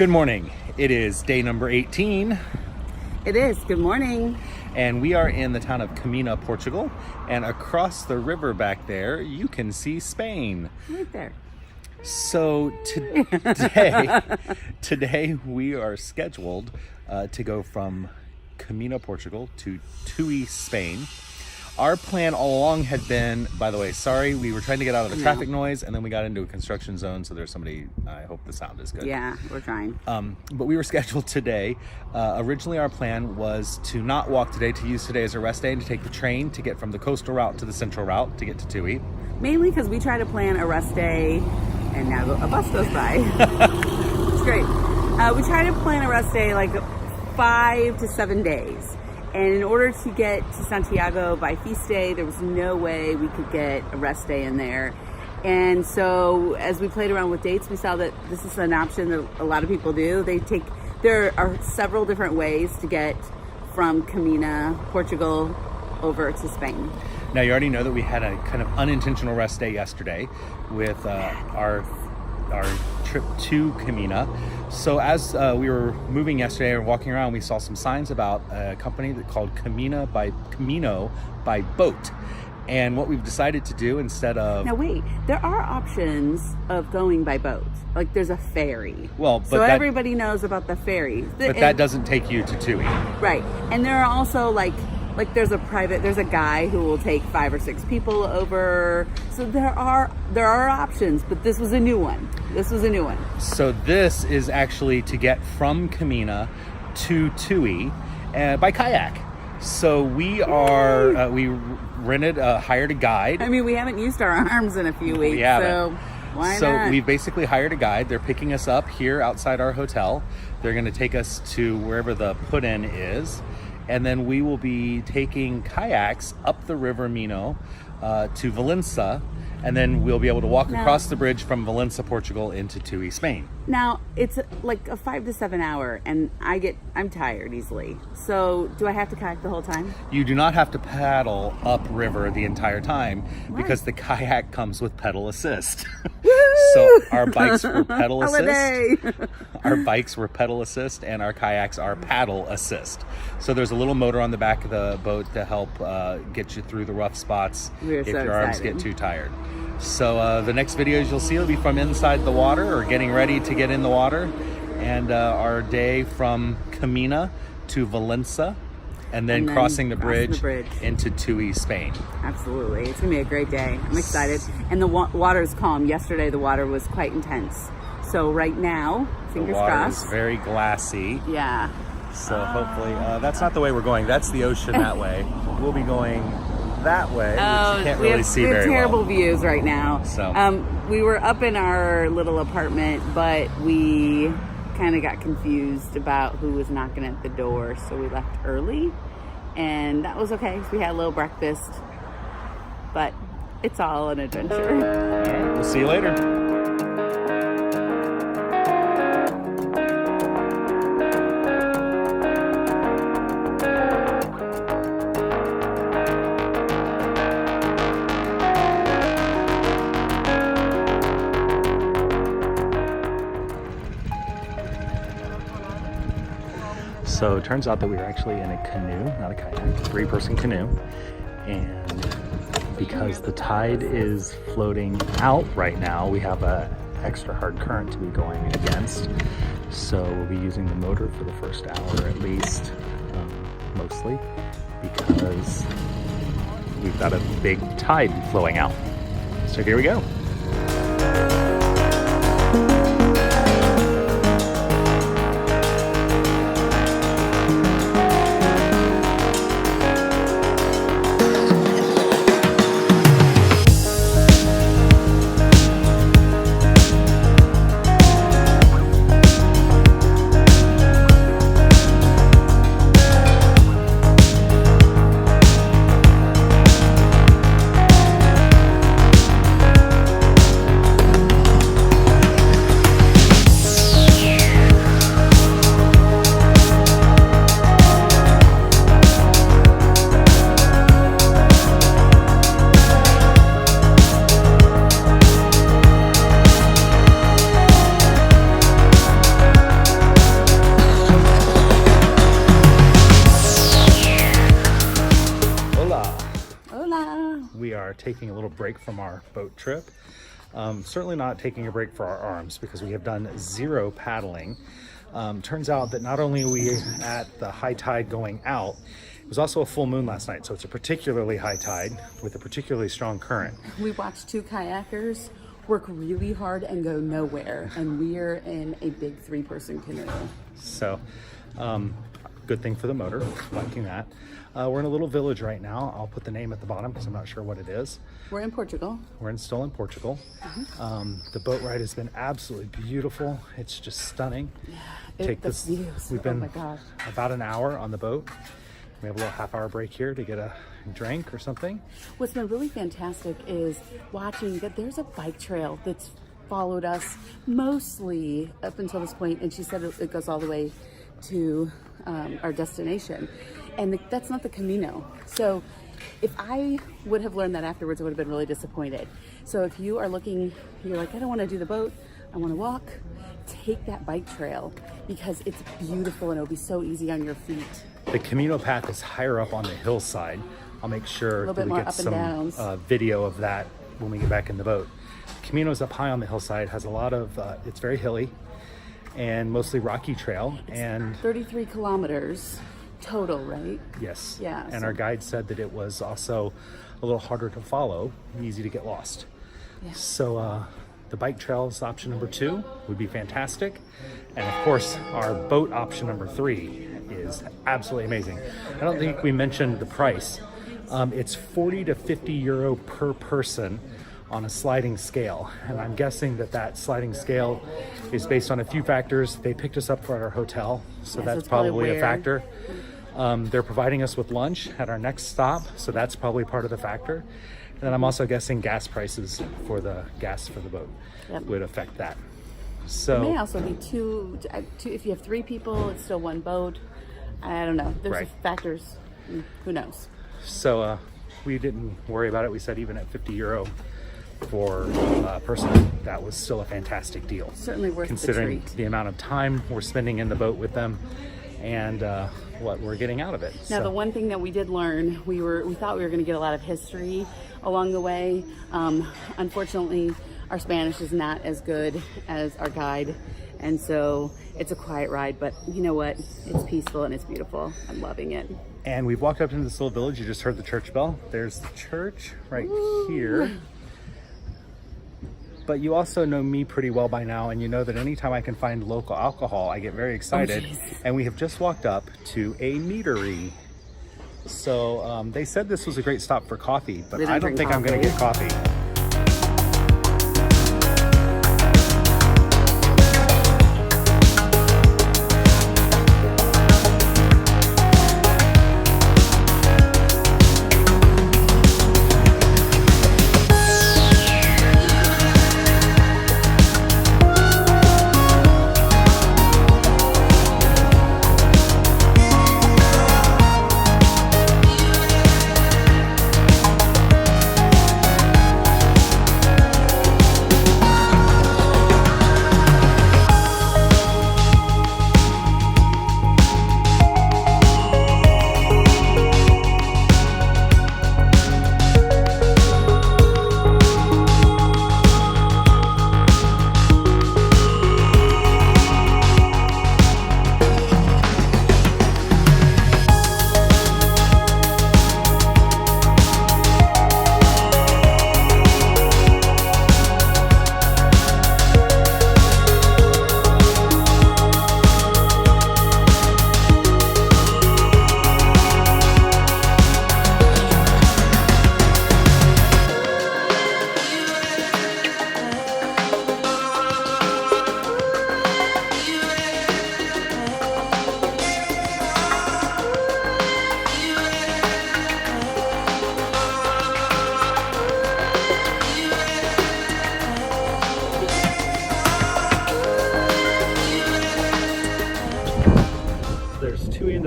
Good morning. It is day number 18. It is. Good morning. And we are in the town of Camino, Portugal. And across the river back there, you can see Spain. Right there. So today we are scheduled to go from Camino, Portugal to Tui, Spain. Our plan all along had been, by the way, sorry, we were trying to get out of the traffic noise, and then we got into a construction zone, so there's somebody, I hope the sound is good. Yeah, we're trying. But we were scheduled today. Originally, our plan was to not walk today, to use today as a rest day, and to take the train to get from the coastal route to the central route to get to Tui. Mainly because we try to plan a rest day, and now a bus goes by. It's great. We try to plan a rest day like 5 to 7 days. And in order to get to Santiago by feast day, there was no way we could get a rest day in there. And so as we played around with dates, we saw that this is an option that a lot of people do. There are several different ways to get from Camino, Portugal, over to Spain. Now, you already know that we had a kind of unintentional rest day yesterday with our trip to Camino. So as we were moving yesterday and walking around, we saw some signs about a company called Camino by boat. And what we've decided to do instead of... Now wait, there are options of going by boat. Like there's a ferry. Well, but so everybody knows about the ferry. But that doesn't take you to Tui. Right. And there are also like there's a guy who will take 5 or 6 people over. So there are options, but this was a new one. So this is actually to get from Camino to Tui by kayak. So we are we hired a guide. I mean, we haven't used our arms in a few weeks, so why not? So we basically hired a guide. They're picking us up here outside our hotel. They're going to take us to wherever the put-in is. And then we will be taking kayaks up the river Minho to Valencia, and then we'll be able to walk across the bridge from Valencia, Portugal, into Tui, Spain. Now it's like a 5 to 7 hour, and I'm tired easily. So do I have to kayak the whole time? You do not have to paddle upriver the entire time because the kayak comes with pedal assist. So our bikes were pedal assist. Our bikes were pedal assist, and our kayaks are paddle assist. So there's a little motor on the back of the boat to help get you through the rough spots if your arms get too tired. So the next videos you'll see will be from inside the water or getting ready to get in the water, and our day from Camino to Valencia, and then crossing the bridge into Tui, Spain. Absolutely. It's going to be a great day. I'm excited. And the water is calm. Yesterday, the water was quite intense. So right now, fingers crossed. The water is very glassy. Yeah. So hopefully, that's not the way we're going. That's the ocean that way. We'll be going that way, which you can't really see very well. We have terrible views right now. So we were up in our little apartment, but we kind of got confused about who was knocking at the door, so we left early, and that was okay because we had a little breakfast, but it's all an adventure. All right, we'll see you later. So it turns out that we were actually in a canoe, not a kayak, 3-person canoe. And because the tide is floating out right now, we have an extra hard current to be going against. So we'll be using the motor for the first hour at least, mostly, because we've got a big tide flowing out. So here we go. taking a little break from our boat trip. Certainly not taking a break for our arms, because we have done 0 paddling. Turns out that not only are we at the high tide going out, it was also a full moon last night, so it's a particularly high tide with a particularly strong current. We watched 2 kayakers work really hard and go nowhere, and we're in a big 3-person canoe. So, good thing for the motor, liking that. We're in a little village right now. I'll put the name at the bottom because I'm not sure what it is. We're in Portugal. We're still in Portugal. The boat ride has been absolutely beautiful. It's just stunning. Yeah, We've been about an hour on the boat. We have a little half-hour break here to get a drink or something. What's been really fantastic is watching that there's a bike trail that's followed us mostly up until this point, and she said it goes all the way to our destination, and that's not the Camino. So if I would have learned that afterwards, I would have been really disappointed. So if you are looking, you're like, I don't want to do the boat, I want to walk, take that bike trail, because it's beautiful and it'll be so easy on your feet. The Camino path is higher up on the hillside. I'll make sure that we get some video of that when we get back in the boat. Camino's up high on the hillside, has a lot of, it's very hilly and mostly rocky trail. And 33 kilometers total, right? Yes. Yeah. And our guide said that it was also a little harder to follow, easy to get lost. Yeah. So the bike trails option number 2 would be fantastic. And of course, our boat option number 3 is absolutely amazing. I don't think we mentioned the price. It's 40 to 50 euro per person on a sliding scale. And I'm guessing that sliding scale is based on a few factors. They picked us up for our hotel, so that's probably a factor. They're providing us with lunch at our next stop, so that's probably part of the factor. And then I'm also guessing gas prices for the boat would affect that. So it may also be two. If you have 3 people, it's still 1 boat. I don't know. There's factors. Who knows? So we didn't worry about it. We said even at 50 euro for a person, that was still a fantastic deal. Certainly worth considering the treat. The amount of time we're spending in the boat with them and what we're getting out of it. Now, the one thing that we did learn, we thought we were going to get a lot of history along the way. Unfortunately, our Spanish is not as good as our guide, and so it's a quiet ride, but you know what? It's peaceful and it's beautiful. I'm loving it. And we've walked up into this little village. You just heard the church bell. There's the church right here. But you also know me pretty well by now, and you know that anytime I can find local alcohol, I get very excited. And we have just walked up to a meadery. So they said this was a great stop for coffee, but I don't think I'm going to get coffee.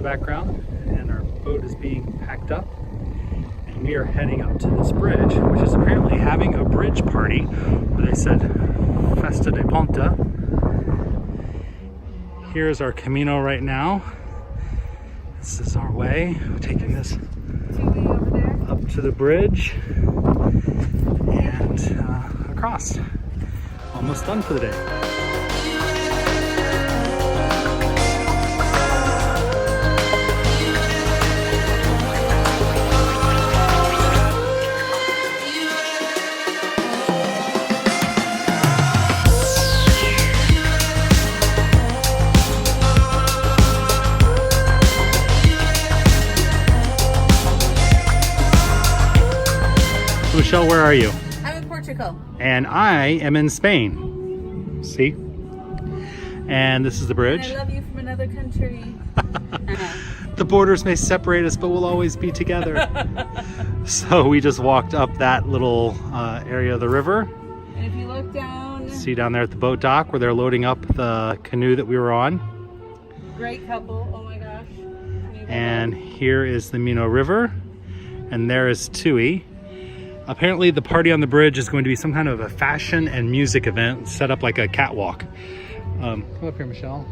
Background, and our boat is being packed up, and we are heading up to this bridge, which is apparently having a bridge party, where they said Festa de Ponta. Here's our Camino right now. This is our way. We're taking this up to the bridge. and across. Almost done for the day. Michelle, where are you? I'm in Portugal. And I am in Spain. See? And this is the bridge. And I love you from another country. The borders may separate us, but we'll always be together. So we just walked up that little area of the river. And if you look down... See down there at the boat dock where they're loading up the canoe that we were on. Great couple. Oh my gosh. And here is the Minho River. And there is Tui. Apparently the party on the bridge is going to be some kind of a fashion and music event set up like a catwalk. Come up here, Michelle.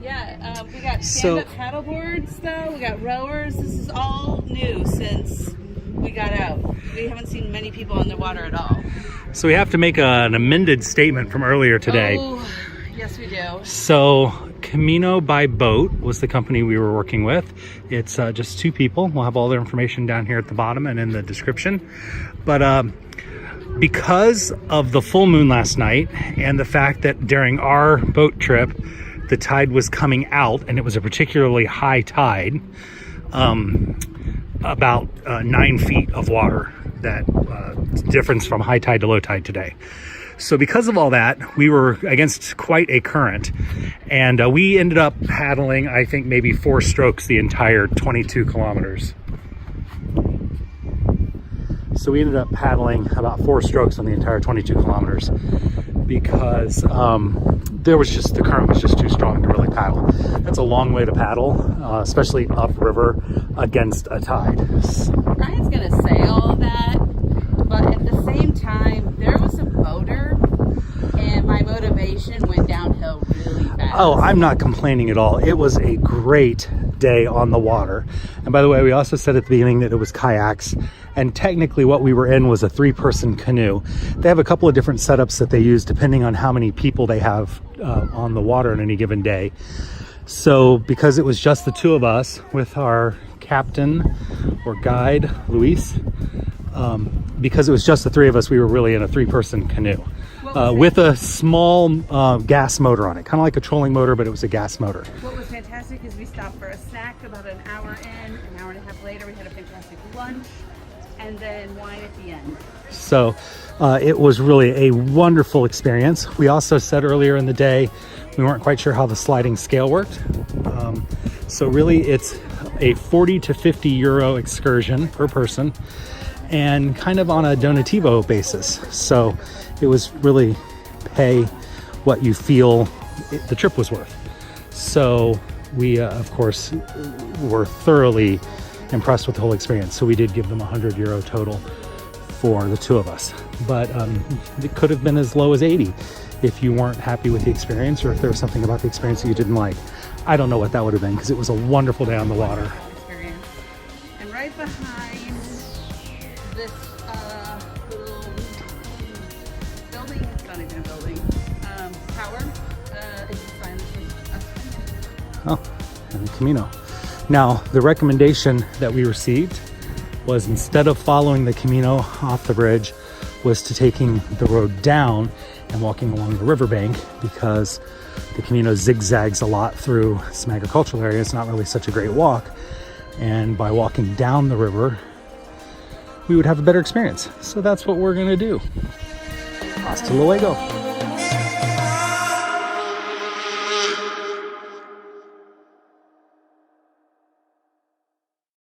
Yeah, we got stand-up paddle boards though. We got rowers. This is all new since we got out. We haven't seen many people on the water at all. So we have to make an amended statement from earlier today. Oh, yes we do. So Camino by Boat was the company we were working with. It's just 2 people. We'll have all their information down here at the bottom and in the description. But because of the full moon last night and the fact that during our boat trip, the tide was coming out and it was a particularly high tide, about 9 feet of water, that difference from high tide to low tide today. So because of all that, we were against quite a current, and we ended up paddling, I think, maybe 4 strokes the entire 22 kilometers. So we ended up paddling about 4 strokes on the entire 22 kilometers because the current was just too strong to really paddle. That's a long way to paddle, especially upriver against a tide. Ryan's gonna say all of that, but at the same time, there was a motor, and my motivation went downhill really fast. Oh, I'm not complaining at all. It was a great day on the water. And by the way, we also said at the beginning that it was kayaks, and technically what we were in was a 3-person canoe. They have a couple of different setups that they use depending on how many people they have on the water on any given day. So because it was just the 2 of us with our captain or guide, Luis, because it was just the 3 of us, we were really in a 3-person canoe with a small gas motor on it, kind of like a trolling motor, but it was a gas motor. What was fantastic is we stopped for a snack about an hour in. An hour and a half later, we had a fantastic lunch, and then wine at the end. So it was really a wonderful experience. We also said earlier in the day we weren't quite sure how the sliding scale worked. So really it's a 40 to 50 euro excursion per person, and kind of on a donativo basis. So it was really pay what you feel the trip was worth. So we, of course, were thoroughly impressed with the whole experience. So we did give them 100 euro total for the 2 of us. But it could have been as low as 80 if you weren't happy with the experience, or if there was something about the experience that you didn't like. I don't know what that would have been, because it was a wonderful day on the water. Experience. And right behind this little building, it's not even a building, tower, is the sign that says Oh, and the Camino. Now, the recommendation that we received was, instead of following the Camino off the bridge, was to taking the road down and walking along the riverbank, because the Camino zigzags a lot through some agricultural areas. It's not really such a great walk. And by walking down the river, we would have a better experience. So that's what we're gonna do. Hasta luego.